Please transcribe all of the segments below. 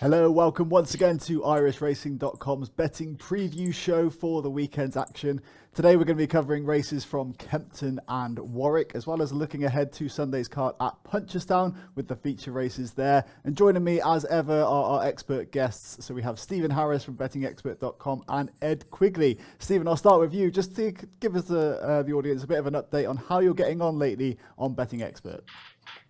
Hello, welcome once again to IrishRacing.com's betting preview show for the weekend's action. Today we're going to be covering races from Kempton and Warwick, as well as looking ahead to Sunday's card at Punchestown with the feature races there. And joining me as ever are our expert guests. So we have Stephen Harris from bettingexpert.com and Ed Quigley. Stephen, I'll start with you just to give us the audience a bit of an update on how you're getting on lately on Betting Expert.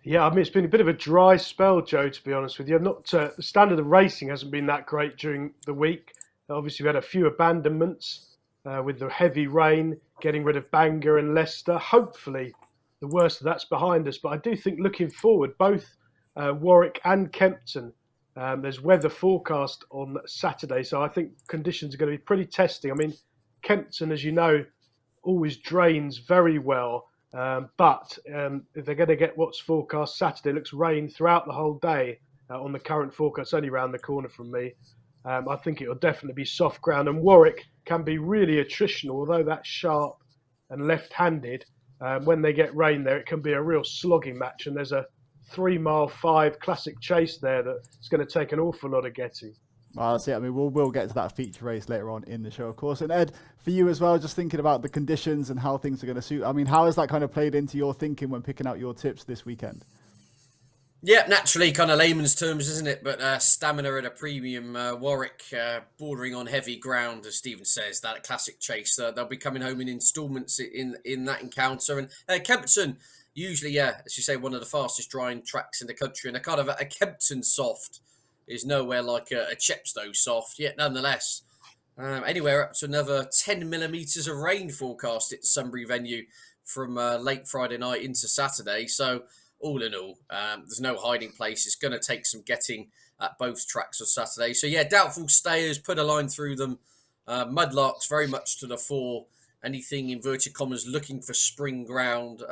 Yeah, I mean, it's been a bit of a dry spell, Joe, to be honest with you. The standard of racing hasn't been that great during the week. Obviously, we had a few abandonments with the heavy rain, getting rid of Bangor and Leicester. Hopefully, the worst of that's behind us. But I do think looking forward, both Warwick and Kempton, there's weather forecast on Saturday. So I think conditions are going to be pretty testing. I mean, Kempton, as you know, always drains very well. But if they're going to get what's forecast Saturday, it looks rain throughout the whole day on the current forecast, only around the corner from me. I think it will definitely be soft ground. And Warwick can be really attritional, although that's sharp and left-handed. When they get rain there, it can be a real slogging match. And there's a 3 mile 5 classic chase there that's going to take an awful lot of getting. Well, that's it. I mean, we'll get to that feature race later on in the show, of course. And Ed, for you as well, just thinking about the conditions and how things are going to suit. I mean, how has that kind of played into your thinking when picking out your tips this weekend? Yeah, naturally, kind of layman's terms, isn't it? But stamina at a premium. Warwick bordering on heavy ground, as Stephen says. That classic chase. They'll be coming home in instalments in that encounter. And Kempton, usually, as you say, one of the fastest drying tracks in the country, and a kind of a Kempton soft is nowhere like a Chepstow soft, yet nonetheless, anywhere up to another 10 millimetres of rain forecast at the Sunbury venue from late Friday night into Saturday. So all in all, there's no hiding place. It's going to take some getting at both tracks on Saturday. So yeah, doubtful stayers, put a line through them. Mudlarks very much to the fore. Anything inverted commas looking for spring ground,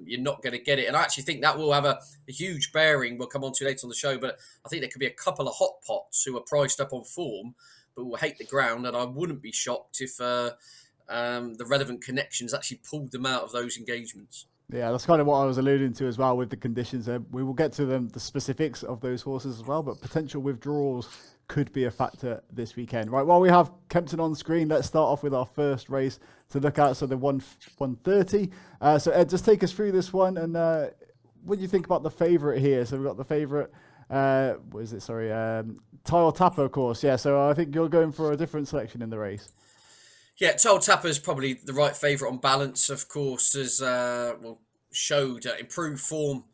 you're not going to get it. And I actually think that will have a huge bearing. We'll come on to later on the show, but I think there could be a couple of hot pots who are priced up on form, but will hate the ground. And I wouldn't be shocked if the relevant connections actually pulled them out of those engagements. Yeah, that's kind of what I was alluding to as well with the conditions. We will get to the specifics of those horses as well, but potential withdrawals could be a factor this weekend. Right, while we have Kempton on screen, let's start off with our first race to look at. So the 130. So Ed, just take us through this one. And what do you think about the favourite here? So we've got the favourite, what is it? Sorry, Tile Tapper, of course. Yeah, so I think you're going for a different selection in the race. Yeah, Tile Tapper is probably the right favourite on balance, of course, as showed improved form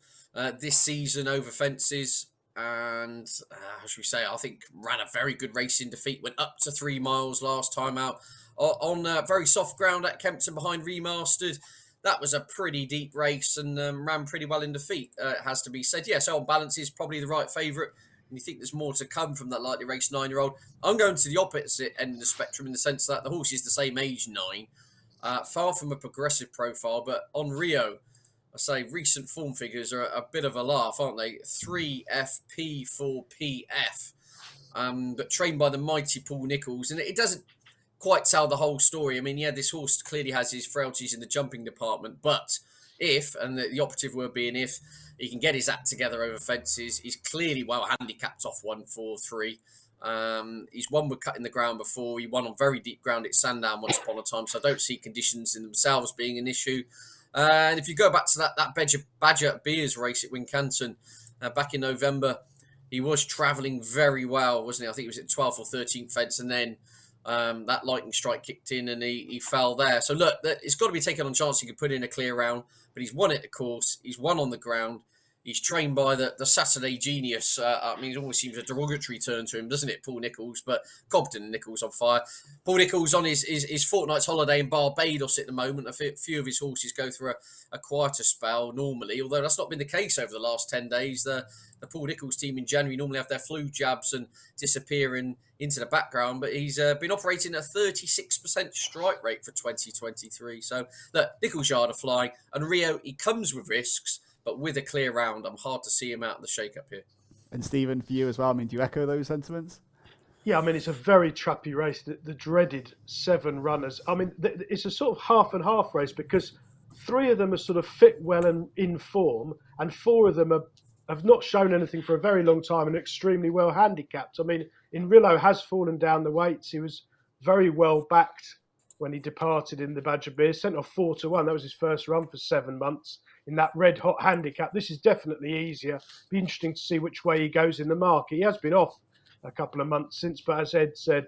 this season over fences. And how should we say, I think ran a very good race in defeat, went up to 3 miles last time out on very soft ground at Kempton behind Remastered. That was a pretty deep race and ran pretty well in defeat, it has to be said. Yeah, so on balance is probably the right favourite. And you think there's more to come from that lightly raced 9-year-old. I'm going to the opposite end of the spectrum in the sense that the horse is the same age, 9. Far from a progressive profile, but on Rio, I say recent form figures are a bit of a laugh, aren't they? 3FP4PF, but trained by the mighty Paul Nicholls. And it doesn't quite tell the whole story. I mean, yeah, this horse clearly has his frailties in the jumping department, but if, and the operative word being if, he can get his act together over fences, he's clearly well handicapped off 1-4-3. He's won with cutting the ground before. He won on very deep ground at Sandown once upon a time, so I don't see conditions in themselves being an issue. And if you go back to that Badger Beers race at Wincanton back in November, he was travelling very well, wasn't he? I think he was at 12th or 13th fence, and then that lightning strike kicked in and he fell there. So look, it's got to be taken on chance he could put in a clear round, but he's won it, of course. He's won on the ground. He's trained by the Saturday genius. I mean, it always seems a derogatory term to him, doesn't it, Paul Nicholls? But Cobden and Nicholls on fire. Paul Nicholls on his fortnight's holiday in Barbados at the moment. A few of his horses go through a quieter spell normally, although that's not been the case over the last 10 days. The Paul Nicholls team in January normally have their flu jabs and disappear into the background, but he's been operating at a 36% strike rate for 2023. So, look, Nicholls Yard are flying, and Rio, he comes with risks, but with a clear round, I'm hard to see him out of the shake-up here. And Stephen, for you as well, I mean, do you echo those sentiments? Yeah, I mean, it's a very trappy race, the dreaded 7 runners. I mean, it's a sort of half and half race because 3 of them are sort of fit well and in form, and 4 of them are have not shown anything for a very long time and extremely well handicapped. I mean, Inrillo has fallen down the weights. He was very well backed when he departed in the Badger Beer, sent off 4-1. That was his first run for 7 months in that red hot handicap. This is definitely easier. Be interesting to see which way he goes in the market. He has been off a couple of months since, but as Ed said,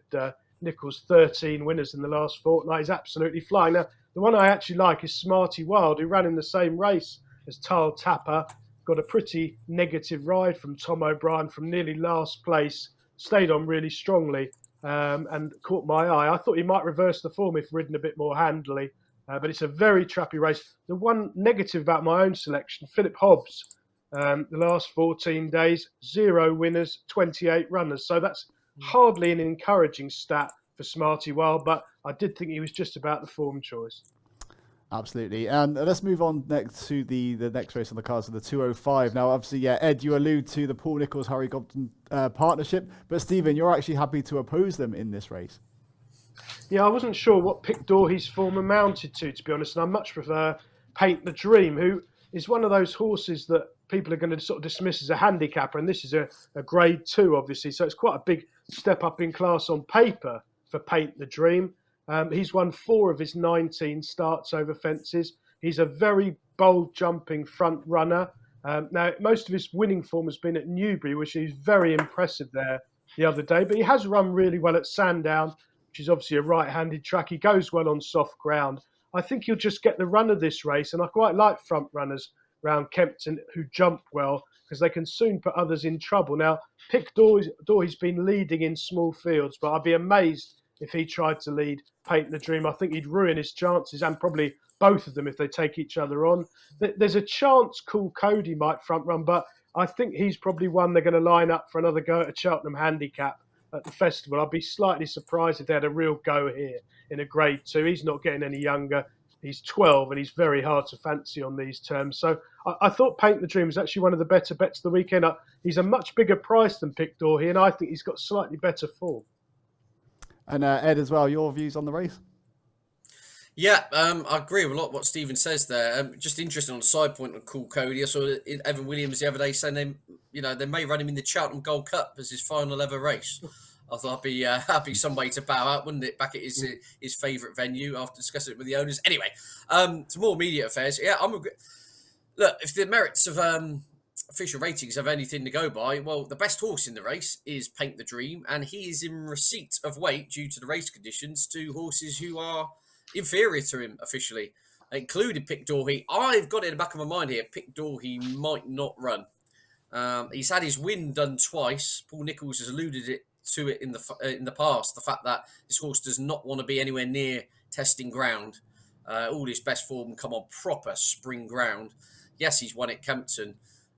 Nichols 13 winners in the last fortnight. He's absolutely flying. Now, the one I actually like is Smarty Wild, who ran in the same race as Tile Tapper. Got a pretty negative ride from Tom O'Brien from nearly last place. Stayed on really strongly and caught my eye. I thought he might reverse the form if ridden a bit more handily. But it's a very trappy race. The one negative about my own selection, Philip Hobbs, the last 14 days, 0 winners, 28 runners. So that's hardly an encouraging stat for Smarty Wild, but I did think he was just about the form choice. Absolutely. And let's move on next to the next race on the card, so the 205. Now, obviously, yeah, Ed, you allude to the Paul Nicholls, Harry Gobden partnership, but Stephen, you're actually happy to oppose them in this race. Yeah, I wasn't sure what Pic Dorhe's form amounted to be honest, and I much prefer Paint the Dream, who is one of those horses that people are going to sort of dismiss as a handicapper, and this is a grade 2, obviously, so it's quite a big step up in class on paper for Paint the Dream. He's won 4 of his 19 starts over fences. He's a very bold jumping front runner. Now, most of his winning form has been at Newbury, which is very impressive there the other day, but he has run really well at Sandown, which is obviously a right-handed track. He goes well on soft ground. I think he'll just get the run of this race, and I quite like front runners around Kempton who jump well because they can soon put others in trouble. Now, Pic Dorhe's been leading in small fields, but I'd be amazed if he tried to lead Paint the Dream. I think he'd ruin his chances, and probably both of them if they take each other on. There's a chance Cool Cody might front run, but I think he's probably one they're going to line up for another go at a Cheltenham handicap at the festival. I'd be slightly surprised if they had a real go here in a grade 2. He's not getting any younger. He's 12 and he's very hard to fancy on these terms. So I thought Paint the Dream was actually one of the better bets of the weekend. He's a much bigger price than Pic Dorhe, and I think he's got slightly better form. And Ed, as well, your views on the race? Yeah, I agree with a lot of what Stephen says there. Just interesting on a side point on Cool Cody. I saw Evan Williams the other day saying they may run him in the Cheltenham Gold Cup as his final ever race. I thought I'd be happy somebody to bow out, wouldn't it? Back at his favourite venue after discussing it with the owners. Anyway, to more immediate affairs. Yeah, look, if the merits of official ratings have anything to go by, well, the best horse in the race is Paint the Dream, and he is in receipt of weight due to the race conditions to horses who are inferior to him officially, including Pic Dorhe. I've got it in the back of my mind here, Pic Dorhe might not run. He's had his win done twice. Paul Nicholls has alluded to it in the past, the fact that this horse does not want to be anywhere near testing ground. All his best form come on proper spring ground. Yes, he's won at Kempton.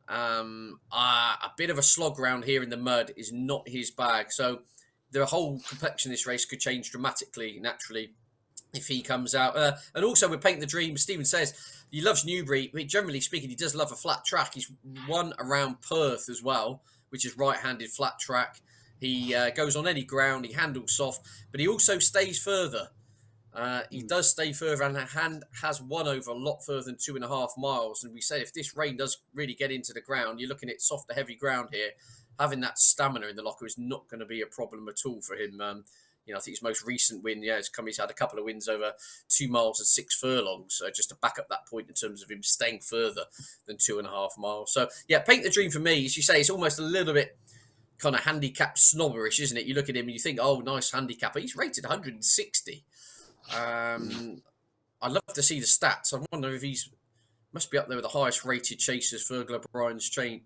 A bit of a slog round here in the mud is not his bag. So the whole complexion of this race could change dramatically, naturally, if he comes out. And also with Paint the Dream, Stephen says he loves Newbury. But generally speaking, he does love a flat track. He's won around Perth as well, which is right-handed flat track. He goes on any ground. He handles soft, but he also stays further. He does stay further and has won over a lot further than 2.5 miles. And we said if this rain does really get into the ground, you're looking at softer, heavy ground here. Having that stamina in the locker is not going to be a problem at all for him. I think his most recent win, he's had a couple of wins over 2 miles and 6 furlongs, just to back up that point in terms of him staying further than 2.5 miles. So, yeah, Paint the Dream for me, as you say, it's almost a little bit kind of handicap snobberish, isn't it? You look at him and you think, oh, nice handicapper. He's rated 160. I'd love to see the stats. I wonder if he's must be up there with the highest rated chasers Fergal O'Brien's trade.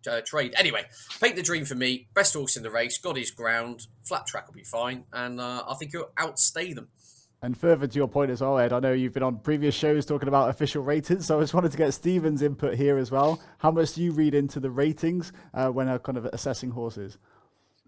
Anyway, Paint the Dream for me. Best horse in the race. Got his ground. Flat track will be fine. And I think he'll outstay them. And further to your point as well, Ed, I know you've been on previous shows talking about official ratings, so I just wanted to get Stephen's input here as well. How much do you read into the ratings when kind of assessing horses?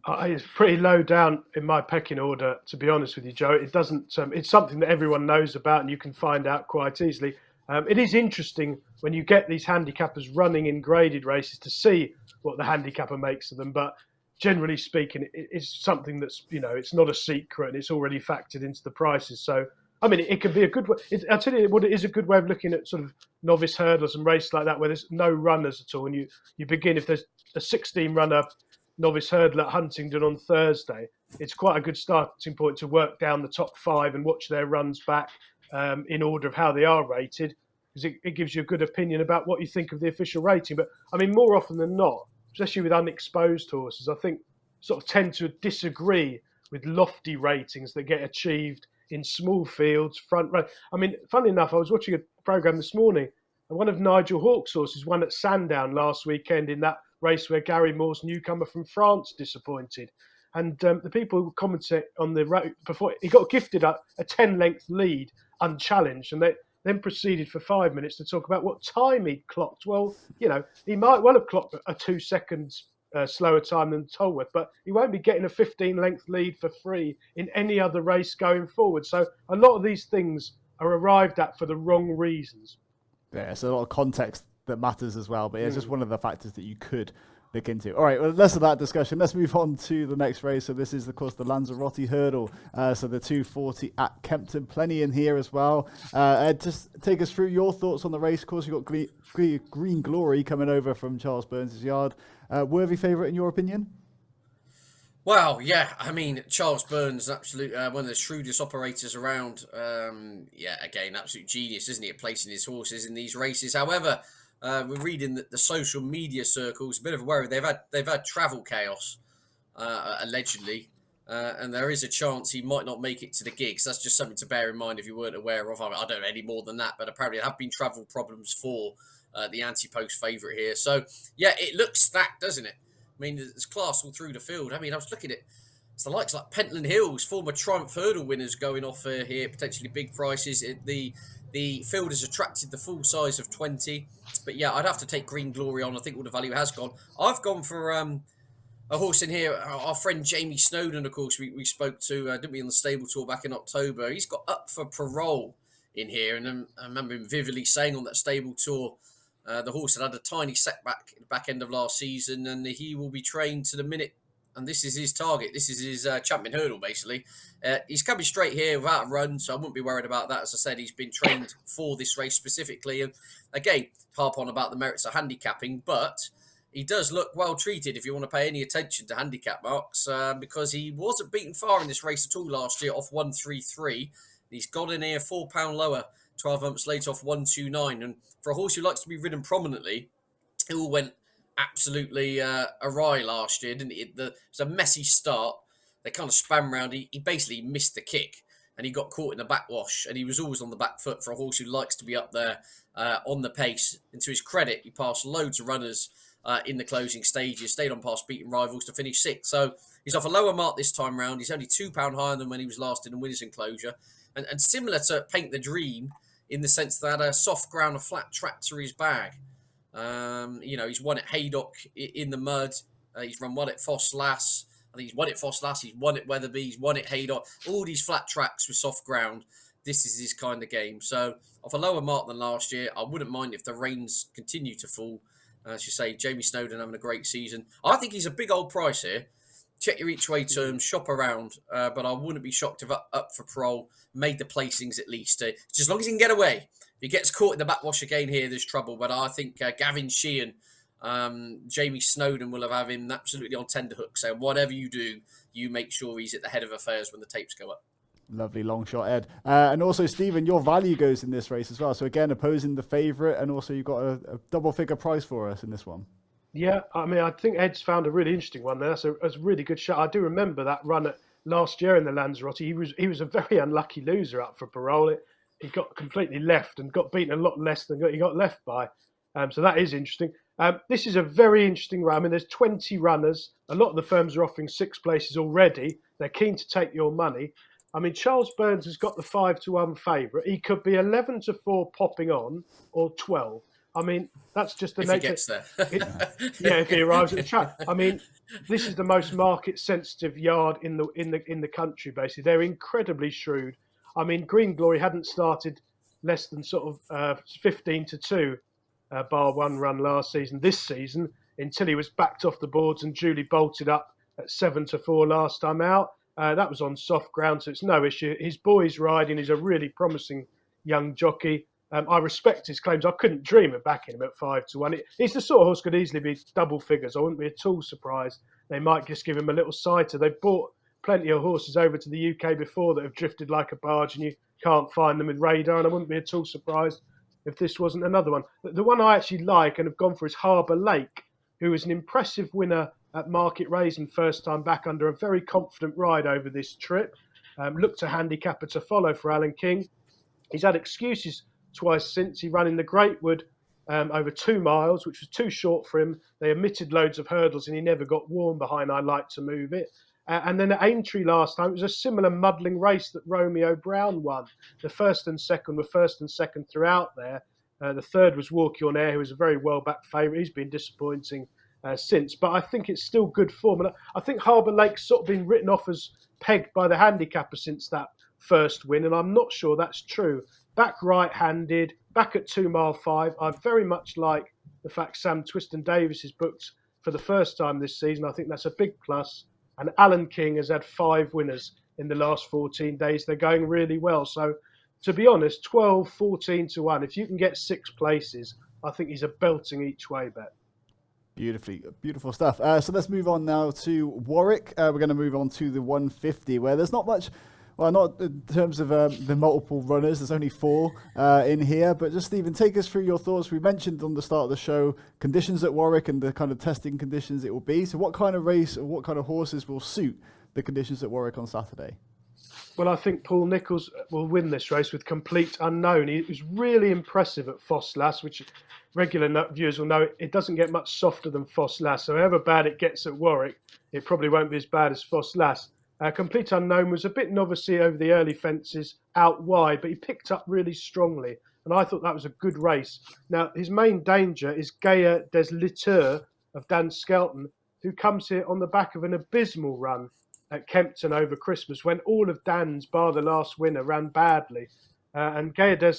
It's pretty low down in my pecking order, to be honest with you, Joe. It doesn't. It's something that everyone knows about, and you can find out quite easily. It is interesting when you get these handicappers running in graded races to see what the handicapper makes of them. But generally speaking, it's something that's it's not a secret and it's already factored into the prices. So I mean, it can be a good way. I'll tell you what, it is a good way of looking at sort of novice hurdles and races like that, where there's no runners at all. And you begin, if there's a 16-runner novice hurdle at Huntingdon on Thursday, it's quite a good starting point to work down the top 5 and watch their runs back in order of how they are rated, because it gives you a good opinion about what you think of the official rating. But I mean, more often than not, especially with unexposed horses, I think sort of tend to disagree with lofty ratings that get achieved in small fields, front row. I mean, funnily enough, I was watching a programme this morning, and one of Nigel Hawke's horses won at Sandown last weekend in that race where Gary Moore's newcomer from France disappointed. And the people who commented on the road before, he got gifted a 10-length lead unchallenged, and they then proceeded for 5 minutes to talk about what time he'd clocked. Well, he might well have clocked a 2 seconds slower time than Tolworth, but he won't be getting a 15-length lead for free in any other race going forward. So a lot of these things are arrived at for the wrong reasons. Yeah, so a lot of context that matters as well, but it's just one of the factors that you could look into. All right, well, less of that discussion. Let's move on to the next race. So this is, of course, the Lanzarote Hurdle. So the 240 at Kempton, plenty in here as well. Ed, just take us through your thoughts on the race. Of course, you've got Green Glory coming over from Charles Burns' yard. Worthy favourite in your opinion? Well, yeah, I mean, Charles Burns, absolute one of the shrewdest operators around. Again, absolute genius, isn't he, at placing his horses in these races. However, we're reading that the social media circles, a bit of a worry. They've had travel chaos, allegedly, and there is a chance he might not make it to the gigs. That's just something to bear in mind if you weren't aware of. I don't know any more than that, but apparently there have been travel problems for the anti-post favourite here. So, yeah, it looks stacked, doesn't it? I mean, there's class all through the field. I mean, I was looking at it's the likes like Pentland Hills, former Triumph Hurdle winners going off here, potentially big prices. The field has attracted the full size of 20. But yeah, I'd have to take Green Glory on. I think all the value has gone. I've gone for a horse in here. Our friend Jamie Snowden, of course, we spoke to, didn't we, on the stable tour back in October. He's got Up for Parole in here. And I remember him vividly saying on that stable tour, the horse had a tiny setback at the back end of last season, and he will be trained to the minute. And this is his target. This is his champion hurdle, basically. He's coming straight here without a run, so I wouldn't be worried about that. As I said, he's been trained for this race specifically. And again, harp on about the merits of handicapping, but he does look well treated if you want to pay any attention to handicap marks, because he wasn't beaten far in this race at all last year off 133. He's got in here £4 lower 12 months later off 129. And for a horse who likes to be ridden prominently, it all went absolutely awry last year, didn't it? It was a messy start. They kind of spun round. He basically missed the kick and he got caught in the backwash, and he was always on the back foot for a horse who likes to be up there on the pace. And to his credit, he passed loads of runners in the closing stages, stayed on past beating rivals to finish 6th. So he's off a lower mark this time round. He's only £2 higher than when he was last in the winners' enclosure. And similar to Paint the Dream in the sense that a soft ground, a flat track to his bag. He's won at Haydock in the mud. He's run one at Foss Lass. I think he's won at Foss Lass. He's won at Wetherby. He's won at Haydock. All these flat tracks with soft ground. This is his kind of game. So off a lower mark than last year, I wouldn't mind if the rains continue to fall. As you say, Jamie Snowden having a great season. I think he's a big old price here. Check your each way terms, shop around, but I wouldn't be shocked if Up for Parole made the placings at least. Just as long as he can get away. If he gets caught in the backwash again here, there's trouble. But I think Gavin Sheehan, Jamie Snowden will have him absolutely on tenterhook. So whatever you do, you make sure he's at the head of affairs when the tapes go up. Lovely long shot, Ed. And also, Stephen, your value goes in this race as well. So again, opposing the favourite, and also you've got a double figure price for us in this one. Yeah, I mean, I think Ed's found a really interesting one there. That's a really good shot. I do remember that run at last year in the Lanzarote. He was a very unlucky loser Up for Parole. He got completely left and got beaten a lot less than he got left by. So that is interesting. This is a very interesting run. I mean, there's 20 runners. A lot of the firms are offering 6 places already. They're keen to take your money. I mean, Charles Burns has got the 5-1 favourite. He could be 11-4 popping on, or 12. I mean, that's just the nature. If he gets there. If he arrives at the track. I mean, this is the most market-sensitive yard in the country. Basically, they're incredibly shrewd. I mean, Green Glory hadn't started less than sort of 15-2, bar one run last season. This season, until he was backed off the boards and duly bolted up at 7-4 last time out. That was on soft ground, so it's no issue. His boy's riding. He's a really promising young jockey. I respect his claims. I couldn't dream of backing him at 5-1. He's the sort of horse could easily be double figures. I wouldn't be at all surprised. They might just give him a little sighter. They've brought plenty of horses over to the UK before that have drifted like a barge, and you can't find them with radar. And I wouldn't be at all surprised if this wasn't another one. The one I actually like and have gone for is Harbour Lake, who was an impressive winner at Market Raising first time back under a very confident ride over this trip. Looked a handicapper to follow for Alan King. He's had excuses twice since. He ran in the Greatwood over 2 miles, which was too short for him. They omitted loads of hurdles and he never got warm behind I Like to Move It. And then at Aintree last time, it was a similar muddling race that Romeo Brown won. The first and second were first and second throughout there. The third was Walkie on Air, who was a very well-backed favourite. He's been disappointing since, but I think it's still good form. And I think Harbour Lake's sort of been written off as pegged by the handicapper since that first win, and I'm not sure that's true. Back right-handed, back at 2 mile 5. I very much like the fact Sam Twiston-Davies is booked for the first time this season. I think that's a big plus. And Alan King has had 5 winners in the last 14 days. They're going really well. So, to be honest, 12, 14-1. If you can get 6 places, I think he's a belting each way bet. Beautiful stuff. So let's move on now to Warwick. We're going to move on to the 150, where there's not much. Well, not in terms of the multiple runners. There's only 4 in here. But just, Stephen, take us through your thoughts. We mentioned on the start of the show conditions at Warwick and the kind of testing conditions it will be. So what kind of race or what kind of horses will suit the conditions at Warwick on Saturday? Well, I think Paul Nicholls will win this race with Complete Unknown. He was really impressive at Fosslas, which regular viewers will know it doesn't get much softer than Fosslas. So however bad it gets at Warwick, it probably won't be as bad as Fosslas. Complete Unknown was a bit novice-y over the early fences out wide, but he picked up really strongly. And I thought that was a good race. Now, his main danger is Gaia des Litteurs of Dan Skelton, who comes here on the back of an abysmal run at Kempton over Christmas when all of Dan's, bar the last winner, ran badly. And Gaia des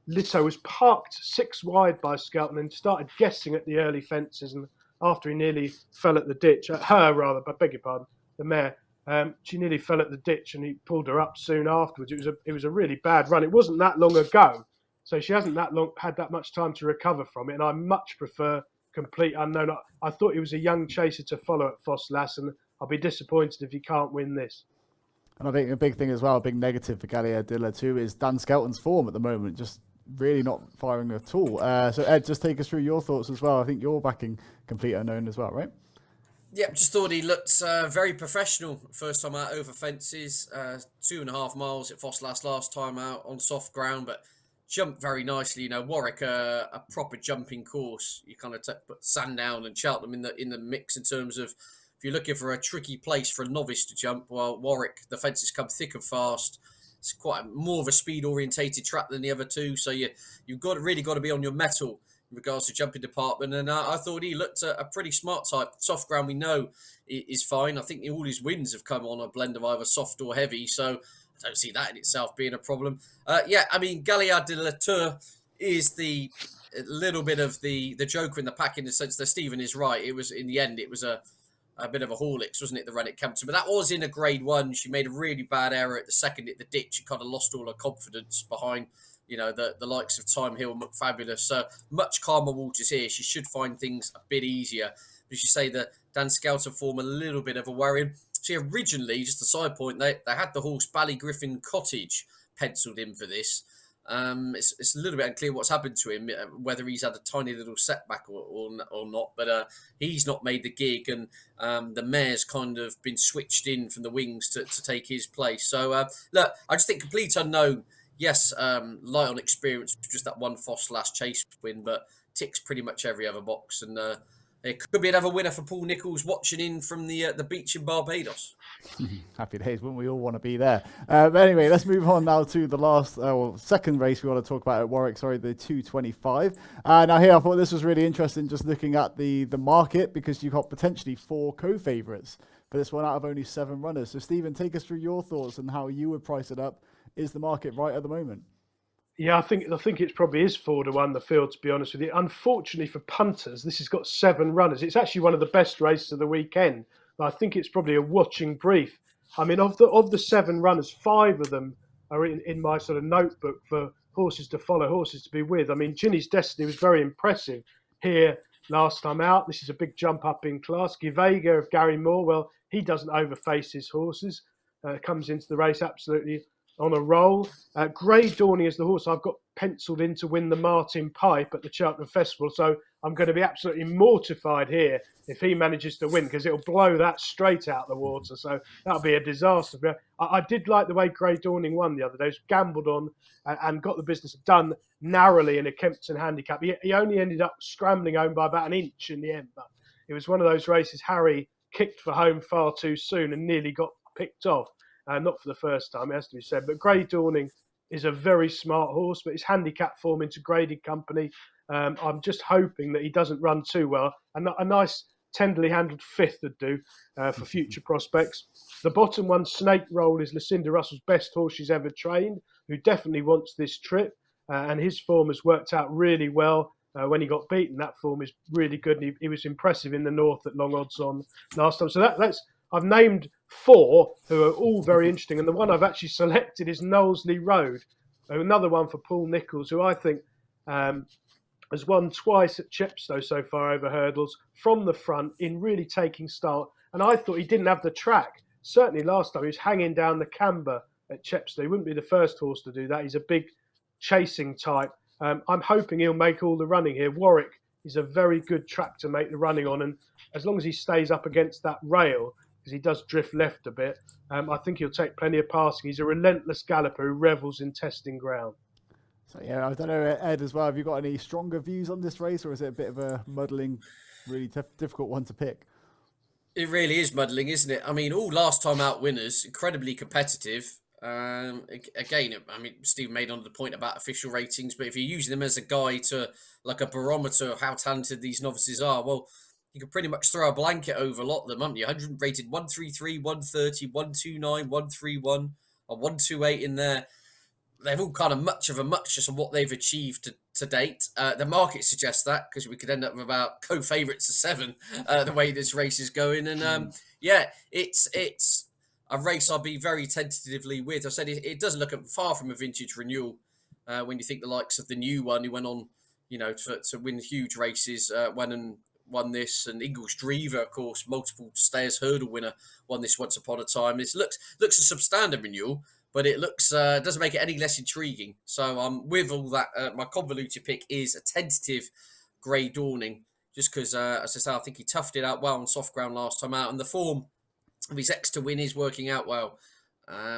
Litteurs was parked 6 wide by Skelton and started guessing at the early fences. And after he nearly fell at the ditch, but beg your pardon, the mare, she nearly fell at the ditch and he pulled her up soon afterwards. It was a really bad run. It wasn't that long ago, so she hasn't had that much time to recover from it. And I much prefer Complete Unknown. I thought he was a young chaser to follow at Fosslas, and I'll be disappointed if he can't win this. And I think a big thing as well, a big negative for Gaia des Litteurs is Dan Skelton's form at the moment, just really not firing at all. So Ed, just take us through your thoughts as well. I think you're backing Complete Unknown as well, right? Yeah, just thought he looked very professional first time out over fences. 2.5 miles at Fosslas last time out on soft ground, but jumped very nicely. You know, Warwick, a proper jumping course. You kind of put Sandown and Cheltenham in the mix in terms of if you're looking for a tricky place for a novice to jump. Well, Warwick, the fences come thick and fast. It's quite more of a speed orientated track than the other two, so you've really got to be on your mettle in regards to jumping department, and I thought he looked a pretty smart type. Soft ground we know is fine. I think all his wins have come on a blend of either soft or heavy, so I don't see that in itself being a problem. I mean, Gaia des Litteurs is the little bit of the joker in the pack in the sense that Stephen is right. It was in the end, it was a bit of a Horlicks, wasn't it, the run at Kempton? But that was in a grade 1. She made a really bad error at the second at the ditch. She kind of lost all her confidence behind the likes of Time Hill and McFabulous. So much calmer waters here. She should find things a bit easier. As you say, the Dan Skelton form a little bit of a worry. See, originally, just a side point, they had the horse Ballygriffin Cottage penciled in for this. It's a little bit unclear what's happened to him, whether he's had a tiny little setback or not. But he's not made the gig, and the mare's kind of been switched in from the wings to take his place. So, look, I just think Complete Unknown. Yes, light on experience, just that one Fosslas chase win, but ticks pretty much every other box. And it could be another winner for Paul Nicholls watching in from the beach in Barbados. Happy days, wouldn't we all want to be there? But anyway, let's move on now to the second race we want to talk about at Warwick, the 225. Now here, I thought this was really interesting, just looking at the market, because you've got potentially 4 co-favourites for this one out of only 7 runners. So Stephen, take us through your thoughts on how you would price it up. Is the market right at the moment? Yeah, I think it probably is 4-1 the field, to be honest with you. Unfortunately for punters, this has got 7 runners. It's actually one of the best races of the weekend. But I think it's probably a watching brief I mean, of the 7 runners, 5 of them are in my sort of notebook for horses to follow, horses to be with. I mean, Ginny's Destiny was very impressive here last time out. This is a big jump up in class. Givega of Gary Moore, well, he doesn't overface his horses. Comes into the race absolutely on a roll. Grey Dawning is the horse I've got penciled in to win the Martin Pipe at the Cheltenham Festival. So I'm going to be absolutely mortified here if he manages to win, because it'll blow that straight out the water. So that'll be a disaster. But I did like the way Grey Dawning won the other day. He was gambled on and got the business done narrowly in a Kempton Handicap. He only ended up scrambling home by about an inch in the end. But it was one of those races Harry kicked for home far too soon and nearly got picked off. Not for the first time, it has to be said. But Grey Dawning is a very smart horse, but his handicap form into graded company. I'm just hoping that he doesn't run too well. And a nice, tenderly handled 5th would do for future prospects. The bottom one, Snake Roll, is Lucinda Russell's best horse she's ever trained, who definitely wants this trip. And his form has worked out really well. When he got beaten, that form is really good. And he was impressive in the North at long odds on last time. So that's I've named 4 who are all very interesting. And the one I've actually selected is Knowlesley Road, another one for Paul Nicholls, who I think has won twice at Chepstow so far over hurdles from the front in really taking start. And I thought he didn't have the track. Certainly last time he was hanging down the camber at Chepstow. He wouldn't be the first horse to do that. He's a big chasing type. I'm hoping he'll make all the running here. Warwick is a very good track to make the running on. And as long as he stays up against that rail, because he does drift left a bit, I think he'll take plenty of passing. He's a relentless galloper who revels in testing ground. So yeah, I don't know, Ed, as well, have you got any stronger views on this race, or is it a bit of a muddling, really difficult one to pick? It really is muddling, isn't it? I mean, all last time out winners, incredibly competitive. Again, I mean, Steve made on the point about official ratings, but if you're using them as a guide to, like, a barometer of how talented these novices are, well, you could pretty much throw a blanket over a lot of them, haven't you? 100 rated 133, 130, 129, 131, or 128 in there. They've all kind of much of a muchness on what they've achieved to date. The market suggests that, because we could end up with about co-favourites of 7, the way this race is going. And yeah, it's a race I'll be very tentatively with. I said it does look far from a vintage renewal when you think the likes of the new one who went on, to win huge races, won this, and Ingles Drever, of course, multiple Stayers Hurdle winner, won this once upon a time. This looks a substandard renewal, but it doesn't make it any less intriguing. So with all that, my convoluted pick is a tentative Grey Dawning, just because, as I say, I think he toughed it out well on soft ground last time out, and the form of his extra win is working out well.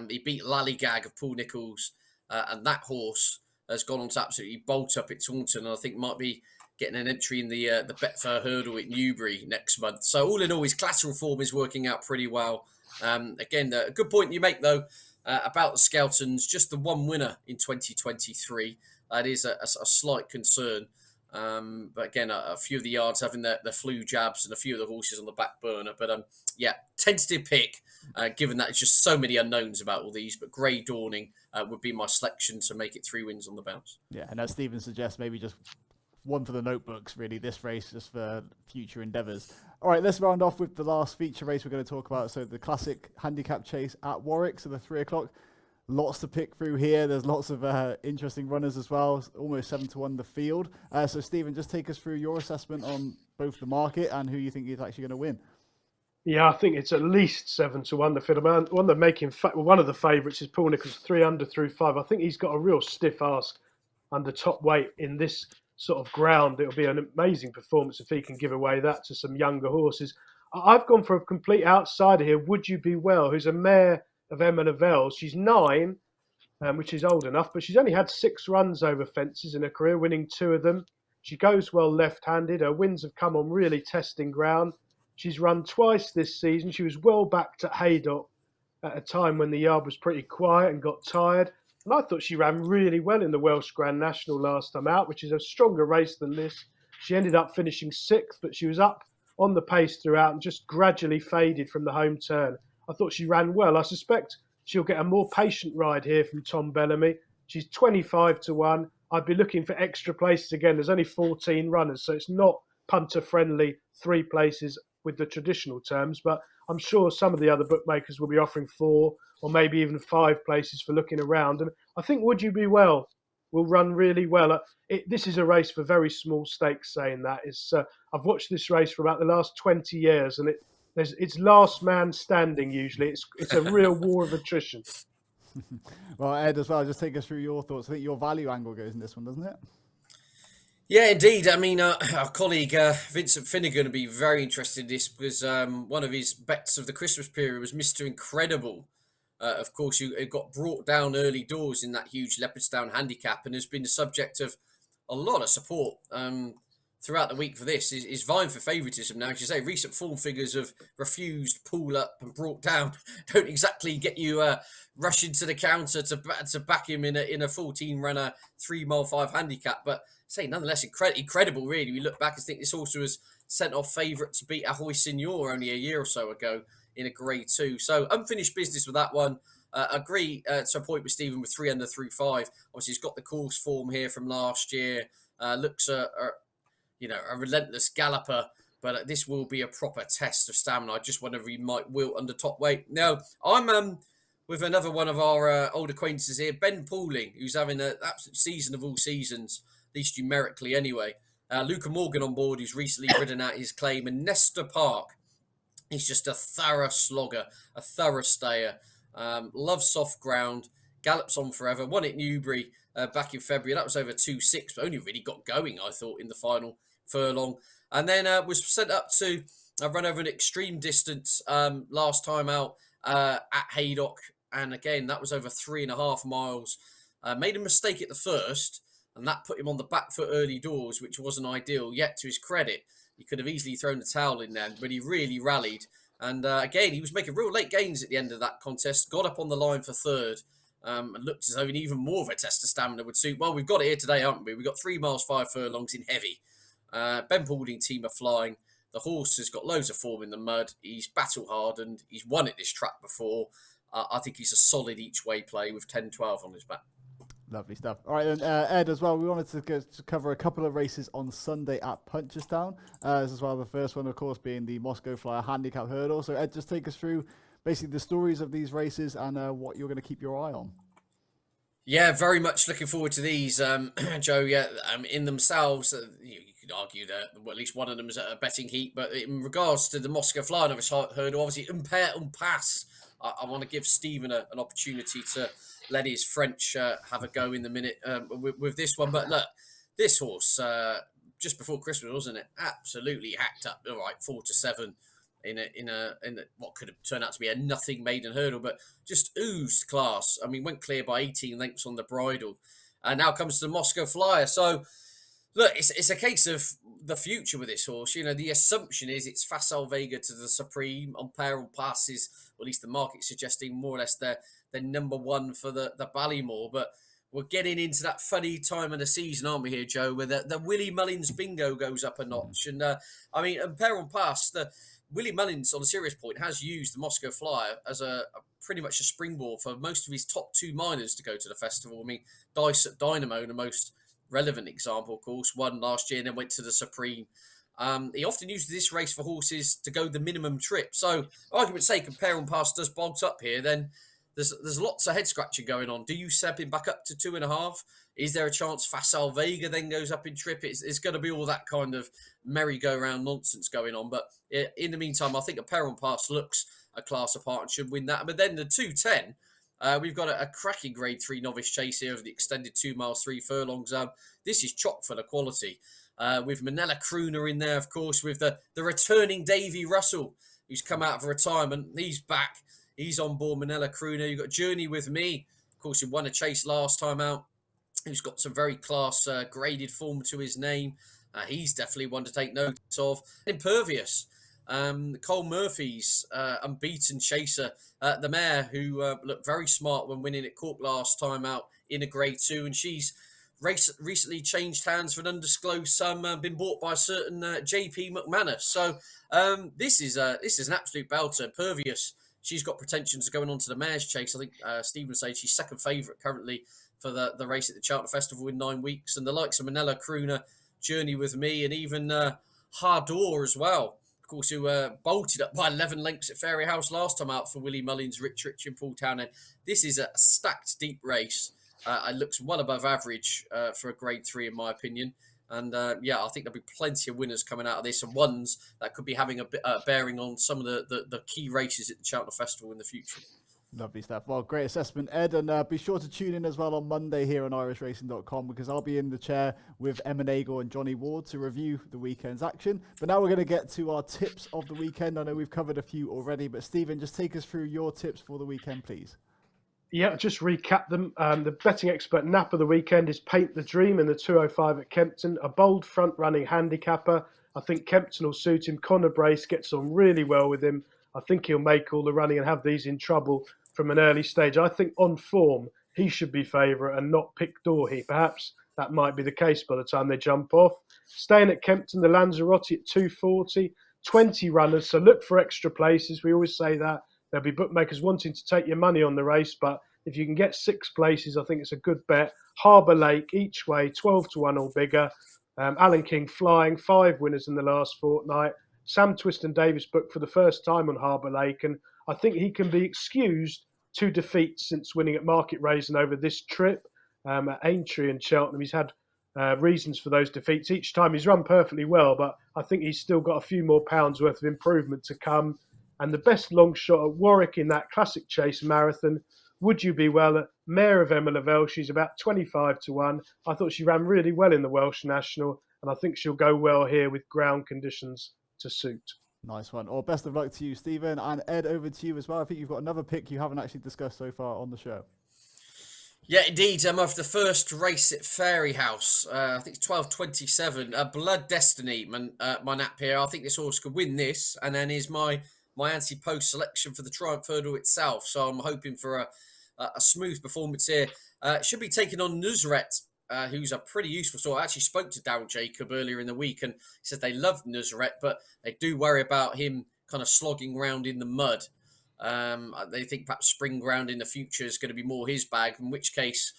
He beat Lallygag of Paul Nicholls, and that horse has gone on to absolutely bolt up at Taunton, and I think might be getting an entry in the Betfair Hurdle at Newbury next month. So all in all, his collateral form is working out pretty well. Again, a good point you make, though, about the Skeltons. Just the one winner in 2023. That is a slight concern. But again, a few of the yards having the flu jabs and a few of the horses on the back burner. But yeah, tentative pick, given that it's just so many unknowns about all these. But Grey Dawning would be my selection to make it 3 wins on the bounce. Yeah, and as Stephen suggests, maybe just one for the notebooks, really, this race, just for future endeavours. All right, let's round off with the last feature race we're going to talk about. So the Classic Handicap Chase at Warwick, so the 3 o'clock. Lots to pick through here. There's lots of interesting runners as well, almost 7-1 the field. So Stephen, just take us through your assessment on both the market and who you think is actually going to win. Yeah, I think it's at least 7-1 the field. One that making one of the favourites is Paul Nicholls, 3 under through 5. I think he's got a real stiff ask under top weight in this sort of ground. It'll be an amazing performance if he can give away that to some younger horses. I've gone for a complete outsider here, Would You Be Well, who's a mare of Emma Lavelle. She's 9, which is old enough, but she's only had 6 runs over fences in her career, winning 2 of them. She goes well left-handed. Her wins have come on really testing ground. She's run twice this season. She was well backed at Haydock at a time when the yard was pretty quiet and got tired. And I thought she ran really well in the Welsh Grand National last time out, which is a stronger race than this. She ended up finishing 6th, but she was up on the pace throughout and just gradually faded from the home turn. I thought she ran well. I suspect she'll get a more patient ride here from Tom Bellamy. She's 25-1. I'd be looking for extra places again. There's only 14 runners, so it's not punter-friendly 3 places with the traditional terms, but I'm sure some of the other bookmakers will be offering 4 or maybe even 5 places for looking around. And I think Would You Be Well will run really well. This is a race for very small stakes. Saying that is, I've watched this race for about the last 20 years, and it's last man standing usually. It's a real war of attrition. Well, Ed, as well, just take us through your thoughts. I think your value angle goes in this one, doesn't it? Yeah, indeed. I mean, our colleague Vincent Finnegan would be very interested in this because one of his bets of the Christmas period was Mr. Incredible. Of course, it got brought down early doors in that huge Leopardstown handicap and has been the subject of a lot of support throughout the week for this. Is vying for favouritism now. As you say, recent form figures of refused, pull up and brought down don't exactly get you rushing to the counter to back him in a 14-runner 3 mile 5 handicap. But say nonetheless incredible. Really, we look back and think this horse was sent off favourite to beat Ahoy Signor only a year or so ago in a Grade 2. So unfinished business with that one. Agree to a point with Stephen with 3 under through 5. Obviously, he's got the course form here from last year. Looks a relentless galloper, but this will be a proper test of stamina. I just wonder if he might wilt under top weight. Now, I'm with another one of our old acquaintances here, Ben Pauling, who's having an absolute season of all seasons, at least numerically anyway. Luca Morgan on board, who's recently ridden out his claim, and Nesta Park. He's just a thorough slogger, a thorough stayer. Loves soft ground, gallops on forever. Won at Newbury back in February. That was over 2.6, but only really got going, I thought, in the final furlong. And then was sent up to run over an extreme distance last time out at Haydock. And again, that was over 3.5 miles. Made a mistake at the first, and that put him on the back foot early doors, which wasn't ideal. Yet, to his credit, he could have easily thrown the towel in there, but he really rallied. And again, he was making real late gains at the end of that contest. Got up on the line for third. And looked as though even more of a test of stamina would suit. Well, we've got it here today, haven't we? We've got 3 miles, 5 furlongs in heavy. Ben Pauling team are flying. The horse has got loads of form in the mud. He's battle hardened. He's won at this track before. I think he's a solid each way play with 10-12 on his back. Lovely stuff. All right, then, Ed, as well, we wanted to cover a couple of races on Sunday at Punchestown, as well. The first one, of course, being the Moscow Flyer Handicap Hurdle. So, Ed, just take us through basically the stories of these races and what you're going to keep your eye on. Yeah, very much looking forward to these, Joe. Yeah, in themselves, you could argue that at least one of them is a betting heat. But in regards to the Moscow Flyer Novice Hurdle, obviously, impair un pass. I want to give Stephen an opportunity to let his French have a go in the minute with this one. But look, this horse, just before Christmas, wasn't it? Absolutely hacked up. All right, 4-7 in what could have turned out to be a nothing maiden hurdle, but just oozed class. I mean, went clear by 18 lengths on the bridle. And now comes to the Moscow Flyer. So, look, it's a case of the future with this horse. You know, the assumption is it's Facile Vega to the Supreme. On pair on passes, or at least the market suggesting more or less they're number one for the Ballymore. But we're getting into that funny time of the season, aren't we here, Joe, where the Willie Mullins bingo goes up a notch. And, I mean, on pair on pass, Willie Mullins, on a serious point, has used the Moscow Flyer as a pretty much a springboard for most of his top 2 minors to go to the festival. I mean, Dice at Dynamo, the most relevant example, of course, won last year and then went to the Supreme. He often uses this race for horses to go the minimum trip. So, argument's sake, if pair on pass does bolt up here, then there's lots of head scratching going on. Do you step him back up to 2.5? Is there a chance Facile Vega then goes up in trip? It's going to be all that kind of merry-go-round nonsense going on. But in the meantime, I think a pair on pass looks a class apart and should win that. But then the 2.10, we've got a cracking Grade 3 novice chase here over the extended 2 miles, 3 furlongs. This is chock full of quality. With Manella Crooner in there, of course, with the returning Davy Russell, who's come out of retirement. He's back. He's on board Manella Crooner. You've got Journey with Me, of course, who won a chase last time out, who's got some very class graded form to his name. He's definitely one to take note of. Impervious, Cole Murphy's unbeaten chaser, the mare who looked very smart when winning at Cork last time out in a Grade 2, and she's recently changed hands for an undisclosed sum, been bought by a certain JP McManus. So this is an absolute belter. Impervious, she's got pretensions of going on to the mare's chase. I think Stephen said she's second favourite currently for the race at the Charlton Festival in 9 weeks. And the likes of Manella Crooner, Journey with Me, and even Hardor as well. Of course, who bolted up by 11 lengths at Fairyhouse last time out for Willie Mullins, Rich and Paul Townend. This is a stacked deep race. It looks well above average for a Grade 3, in my opinion. And I think there'll be plenty of winners coming out of this, and ones that could be having a bit bearing on some of the key races at the Cheltenham Festival in the future. Lovely stuff. Well, great assessment, Ed. And be sure to tune in as well on Monday here on irishracing.com, because I'll be in the chair with Emma Nagle and Johnny Ward to review the weekend's action. But now we're going to get to our tips of the weekend. I know we've covered a few already, but Stephen, just take us through your tips for the weekend, please. Yeah, just recap them. The betting expert nap of the weekend is Paint the Dream in the 205 at Kempton, a bold front-running handicapper. I think Kempton will suit him. Connor Brace gets on really well with him. I think he'll make all the running and have these in trouble from an early stage. I think on form, he should be favourite and not Pic D'Orhy. Perhaps that might be the case by the time they jump off. Staying at Kempton, the Lanzarote at 240, 20 runners, so look for extra places. We always say that. There'll be bookmakers wanting to take your money on the race, but if you can get 6 places, I think it's a good bet. Harbour Lake, each way, 12-1 or bigger. Alan King flying, 5 winners in the last fortnight. Sam Twiston Davis booked for the first time on Harbour Lake, and I think he can be excused 2 defeats since winning at Market Rasen over this trip. At Aintree and Cheltenham, he's had reasons for those defeats. Each time he's run perfectly well, but I think he's still got a few more pounds worth of improvement to come. And the best long shot at Warwick in that Classic Chase Marathon, Would You Be Well, at Mare of Emma Lavelle. She's about 25-1. I thought she ran really well in the Welsh National, and I think she'll go well here with ground conditions to suit. Nice one. Well, best of luck to you, Stephen. And Ed, over to you as well. I think you've got another pick you haven't actually discussed so far on the show. Yeah, indeed. I'm off the first race at Fairyhouse. I think it's 12:27. Blood Destiny, my nap here. I think this horse could win this, and then is my anti-post selection for the Triumph Hurdle itself. So I'm hoping for a smooth performance here. Should be taking on Nusret, who's a pretty useful sort. I actually spoke to Darryl Jacob earlier in the week, and he said they love Nusret, but they do worry about him kind of slogging around in the mud. They think perhaps spring ground in the future is going to be more his bag, in which case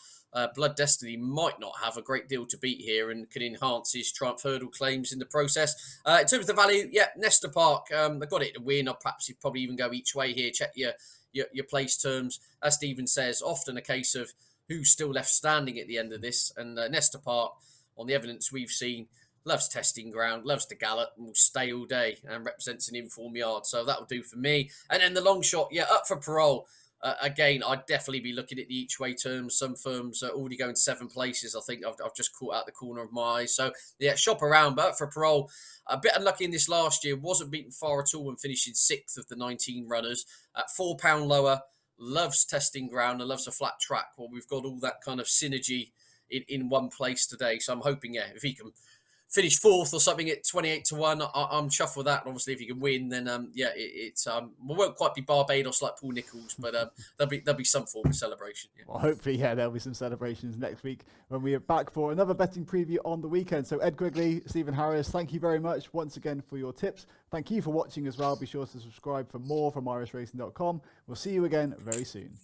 Blood Destiny might not have a great deal to beat here and can enhance his Triumph Hurdle claims in the process. In terms of the value, Nesta Park, they've got it to win, or perhaps you'd probably even go each way here. Check your place terms. As Stephen says, often a case of who's still left standing at the end of this. And Nesta Park, on the evidence we've seen, loves testing ground, loves to gallop, and will stay all day and represents an informed yard. So that'll do for me. And then the long shot, up for parole. Again, I'd definitely be looking at the each way terms. Some firms are already going 7 places. I think I've just caught out the corner of my eye. So, shop around. But for parole, a bit unlucky in this last year. Wasn't beaten far at all when finishing 6th of the 19 runners. At £4 lower, loves testing ground and loves a flat track. Well, we've got all that kind of synergy in one place today. So I'm hoping, if he can finish 4th or something at 28-1, I'm chuffed with that. And obviously, if you can win, then it won't quite be Barbados like Paul Nicholls, but there'll be some form of celebration. Yeah. Well, hopefully, there'll be some celebrations next week when we are back for another betting preview on the weekend. So Ed Quigley, Stephen Harris, thank you very much once again for your tips. Thank you for watching as well. Be sure to subscribe for more from irishracing.com. We'll see you again very soon.